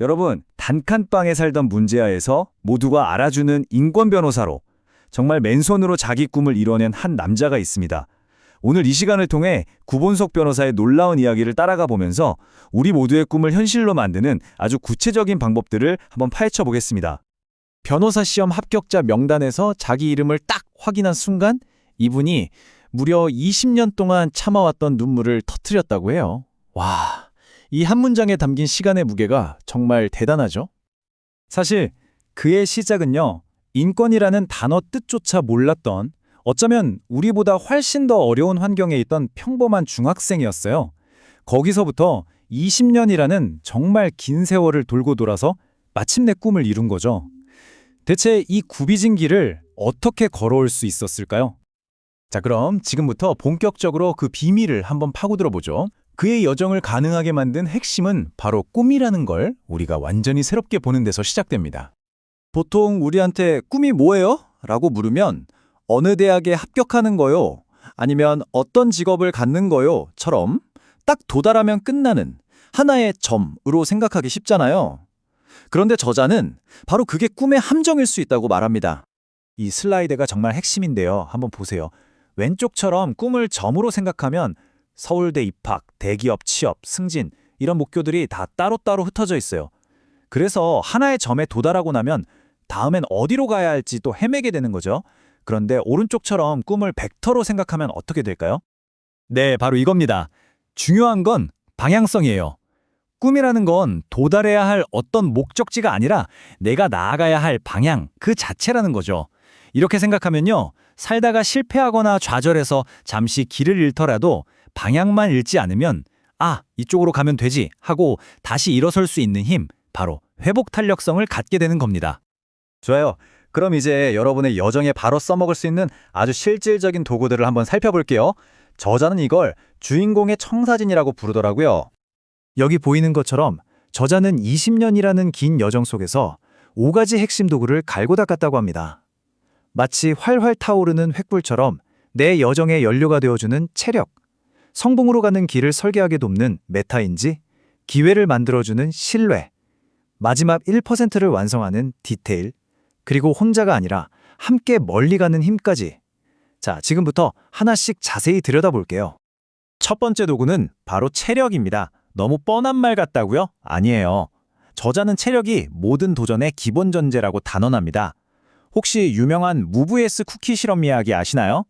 여러분, 단칸방에 살던 문제아에서 모두가 알아주는 인권 변호사로 정말 맨손으로 자기 꿈을 이뤄낸 한 남자가 있습니다. 오늘 이 시간을 통해 구본석 변호사의 놀라운 이야기를 따라가 보면서 우리 모두의 꿈을 현실로 만드는 아주 구체적인 방법들을 한번 파헤쳐 보겠습니다. 변호사 시험 합격자 명단에서 자기 이름을 딱 확인한 순간 이분이 무려 20년 동안 참아왔던 눈물을 터뜨렸다고 해요. 와, 이 한 문장에 담긴 시간의 무게가 정말 대단하죠? 사실 그의 시작은요, 인권이라는 단어 뜻조차 몰랐던, 어쩌면 우리보다 훨씬 더 어려운 환경에 있던 평범한 중학생이었어요. 거기서부터 20년이라는 정말 긴 세월을 돌고 돌아서 마침내 꿈을 이룬 거죠. 대체 이 굽이진 길을 어떻게 걸어올 수 있었을까요? 자, 그럼 지금부터 본격적으로 그 비밀을 한번 파고들어 보죠. 그의 여정을 가능하게 만든 핵심은 바로 꿈이라는 걸 우리가 완전히 새롭게 보는 데서 시작됩니다. 보통 우리한테 꿈이 뭐예요? 라고 물으면 어느 대학에 합격하는 거요? 아니면 어떤 직업을 갖는 거요? 처럼 딱 도달하면 끝나는 하나의 점으로 생각하기 쉽잖아요. 그런데 저자는 바로 그게 꿈의 함정일 수 있다고 말합니다. 이 슬라이드가 정말 핵심인데요. 한번 보세요. 왼쪽처럼 꿈을 점으로 생각하면 서울대 입학, 대기업 취업, 승진 이런 목표들이 다 따로따로 흩어져 있어요. 그래서 하나의 점에 도달하고 나면 다음엔 어디로 가야 할지 또 헤매게 되는 거죠. 그런데 오른쪽처럼 꿈을 벡터로 생각하면 어떻게 될까요? 네, 바로 이겁니다. 중요한 건 방향성이에요. 꿈이라는 건 도달해야 할 어떤 목적지가 아니라 내가 나아가야 할 방향 그 자체라는 거죠. 이렇게 생각하면요, 살다가 실패하거나 좌절해서 잠시 길을 잃더라도 방향만 잃지 않으면 이쪽으로 가면 되지 하고 다시 일어설 수 있는 힘, 바로 회복 탄력성을 갖게 되는 겁니다. 좋아요. 그럼 이제 여러분의 여정에 바로 써먹을 수 있는 아주 실질적인 도구들을 한번 살펴볼게요. 저자는 이걸 주인공의 청사진이라고 부르더라고요. 여기 보이는 것처럼 저자는 20년이라는 긴 여정 속에서 5가지 핵심 도구를 갈고 닦았다고 합니다. 마치 활활 타오르는 횃불처럼 내 여정의 연료가 되어주는 체력, 성공으로 가는 길을 설계하게 돕는 메타인지, 기회를 만들어주는 신뢰, 마지막 1%를 완성하는 디테일, 그리고 혼자가 아니라 함께 멀리 가는 힘까지. 자, 지금부터 하나씩 자세히 들여다볼게요. 첫 번째 도구는 바로 체력입니다. 너무 뻔한 말 같다고요? 아니에요. 저자는 체력이 모든 도전의 기본 전제라고 단언합니다. 혹시 유명한 무브에스 쿠키 실험 이야기 아시나요?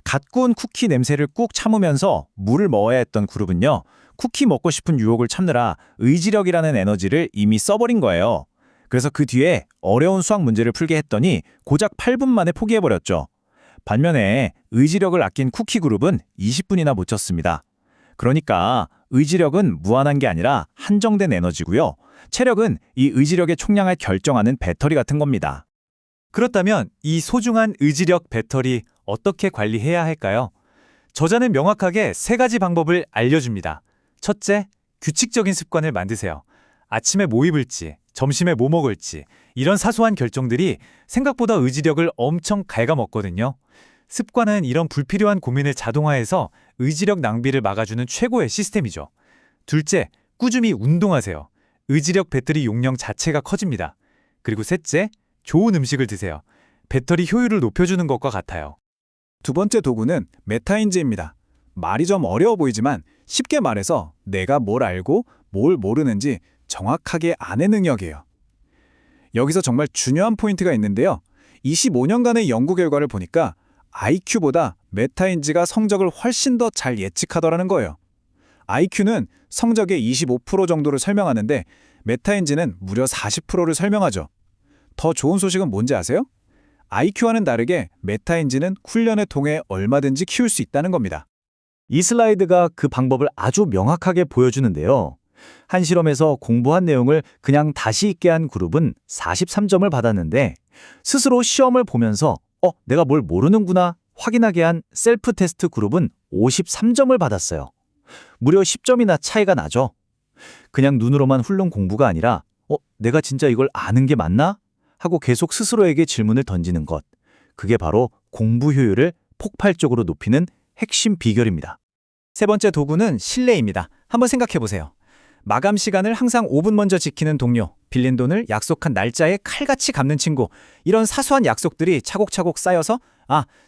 갓 구운 쿠키 냄새를 꾹 참으면서 물을 먹어야 했던 그룹은요, 쿠키 먹고 싶은 유혹을 참느라 의지력이라는 에너지를 이미 써버린 거예요. 그래서 그 뒤에 어려운 수학 문제를 풀게 했더니 고작 8분 만에 포기해버렸죠. 반면에 의지력을 아낀 쿠키 그룹은 20분이나 못 쳤습니다. 그러니까 의지력은 무한한 게 아니라 한정된 에너지고요. 체력은 이 의지력의 총량을 결정하는 배터리 같은 겁니다. 그렇다면 이 소중한 의지력 배터리 어떻게 관리해야 할까요? 저자는 명확하게 3가지 방법을 알려줍니다. 첫째, 규칙적인 습관을 만드세요. 아침에 뭐 입을지, 점심에 뭐 먹을지, 이런 사소한 결정들이 생각보다 의지력을 엄청 갉아먹거든요. 습관은 이런 불필요한 고민을 자동화해서 의지력 낭비를 막아주는 최고의 시스템이죠. 둘째, 꾸준히 운동하세요. 의지력 배터리 용량 자체가 커집니다. 그리고 셋째, 좋은 음식을 드세요. 배터리 효율을 높여주는 것과 같아요. 두 번째 도구는 메타인지입니다. 말이 좀 어려워 보이지만 쉽게 말해서 내가 뭘 알고 뭘 모르는지 정확하게 아는 능력이에요. 여기서 정말 중요한 포인트가 있는데요. 25년간의 연구 결과를 보니까 IQ보다 메타인지가 성적을 훨씬 더 잘 예측하더라는 거예요. IQ는 성적의 25% 정도를 설명하는데 메타인지는 무려 40%를 설명하죠. 더 좋은 소식은 뭔지 아세요? IQ와는 다르게 메타인지는 훈련을 통해 얼마든지 키울 수 있다는 겁니다. 이 슬라이드가 그 방법을 아주 명확하게 보여주는데요. 한 실험에서 공부한 내용을 그냥 다시 읽게 한 그룹은 43점을 받았는데, 스스로 시험을 보면서 내가 뭘 모르는구나 확인하게 한 셀프 테스트 그룹은 53점을 받았어요. 무려 10점이나 차이가 나죠. 그냥 눈으로만 훑는 공부가 아니라 내가 진짜 이걸 아는 게 맞나? 하고 계속 스스로에게 질문을 던지는 것. 그게 바로 공부 효율을 폭발적으로 높이는 핵심 비결입니다. 세 번째 도구는 신뢰입니다. 한번 생각해 보세요. 마감 시간을 항상 5분 먼저 지키는 동료, 빌린 돈을 약속한 날짜에 칼같이 갚는 친구, 이런 사소한 약속들이 차곡차곡 쌓여서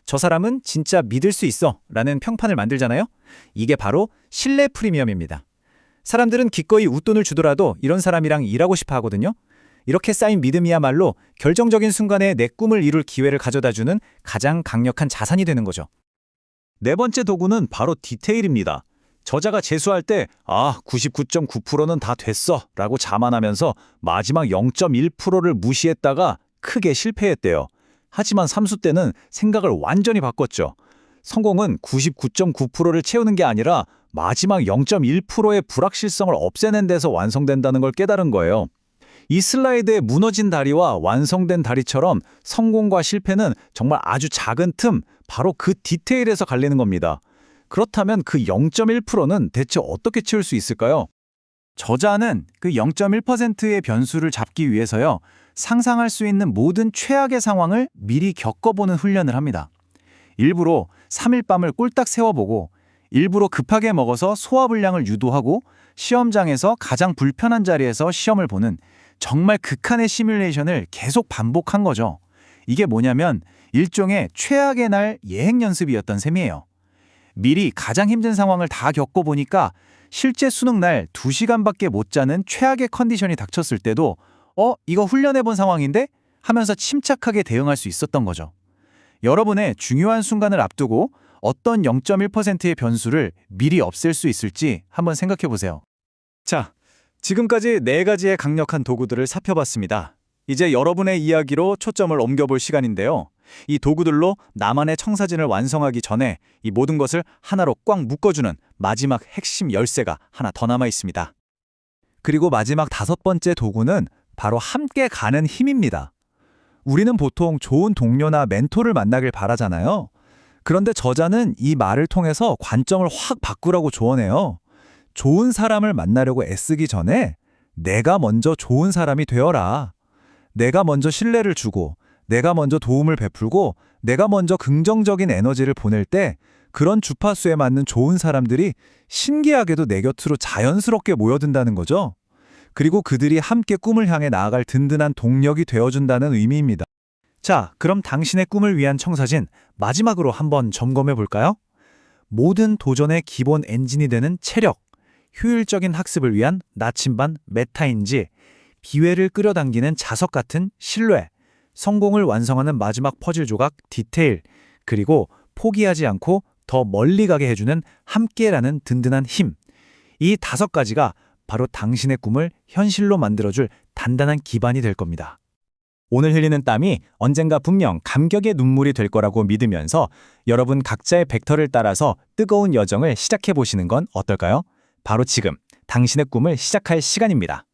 저 사람은 진짜 믿을 수 있어 라는 평판을 만들잖아요. 이게 바로 신뢰 프리미엄입니다. 사람들은 기꺼이 웃돈을 주더라도 이런 사람이랑 일하고 싶어 하거든요. 이렇게 쌓인 믿음이야말로 결정적인 순간에 내 꿈을 이룰 기회를 가져다주는 가장 강력한 자산이 되는 거죠. 네 번째 도구는 바로 디테일입니다. 저자가 재수할 때 99.9%는 다 됐어 라고 자만하면서 마지막 0.1%를 무시했다가 크게 실패했대요. 하지만 삼수 때는 생각을 완전히 바꿨죠. 성공은 99.9%를 채우는 게 아니라 마지막 0.1%의 불확실성을 없애는 데서 완성된다는 걸 깨달은 거예요. 이 슬라이드의 무너진 다리와 완성된 다리처럼 성공과 실패는 정말 아주 작은 틈, 바로 그 디테일에서 갈리는 겁니다. 그렇다면 그 0.1%는 대체 어떻게 채울 수 있을까요? 저자는 그 0.1%의 변수를 잡기 위해서요, 상상할 수 있는 모든 최악의 상황을 미리 겪어보는 훈련을 합니다. 일부러 3일 밤을 꼴딱 세워보고, 일부러 급하게 먹어서 소화불량을 유도하고, 시험장에서 가장 불편한 자리에서 시험을 보는 정말 극한의 시뮬레이션을 계속 반복한 거죠. 이게 뭐냐면 일종의 최악의 날 예행 연습이었던 셈이에요. 미리 가장 힘든 상황을 다 겪어보니까 실제 수능 날 2시간밖에 못 자는 최악의 컨디션이 닥쳤을 때도 이거 훈련해본 상황인데? 하면서 침착하게 대응할 수 있었던 거죠. 여러분의 중요한 순간을 앞두고 어떤 0.1%의 변수를 미리 없앨 수 있을지 한번 생각해 보세요. 자, 지금까지 4가지의 강력한 도구들을 살펴봤습니다. 이제 여러분의 이야기로 초점을 옮겨볼 시간인데요. 이 도구들로 나만의 청사진을 완성하기 전에 이 모든 것을 하나로 꽉 묶어주는 마지막 핵심 열쇠가 하나 더 남아 있습니다. 그리고 마지막 5번째 도구는 바로 함께 가는 힘입니다. 우리는 보통 좋은 동료나 멘토를 만나길 바라잖아요. 그런데 저자는 이 말을 통해서 관점을 확 바꾸라고 조언해요. 좋은 사람을 만나려고 애쓰기 전에 내가 먼저 좋은 사람이 되어라. 내가 먼저 신뢰를 주고, 내가 먼저 도움을 베풀고, 내가 먼저 긍정적인 에너지를 보낼 때 그런 주파수에 맞는 좋은 사람들이 신기하게도 내 곁으로 자연스럽게 모여든다는 거죠. 그리고 그들이 함께 꿈을 향해 나아갈 든든한 동력이 되어준다는 의미입니다. 자, 그럼 당신의 꿈을 위한 청사진 마지막으로 한번 점검해 볼까요? 모든 도전의 기본 엔진이 되는 체력, 효율적인 학습을 위한 나침반 메타인지, 기회를 끌어당기는 자석 같은 신뢰, 성공을 완성하는 마지막 퍼즐 조각 디테일, 그리고 포기하지 않고 더 멀리 가게 해주는 함께라는 든든한 힘. 이 5가지가 바로 당신의 꿈을 현실로 만들어줄 단단한 기반이 될 겁니다. 오늘 흘리는 땀이 언젠가 분명 감격의 눈물이 될 거라고 믿으면서 여러분 각자의 벡터를 따라서 뜨거운 여정을 시작해 보시는 건 어떨까요? 바로 지금 당신의 꿈을 시작할 시간입니다.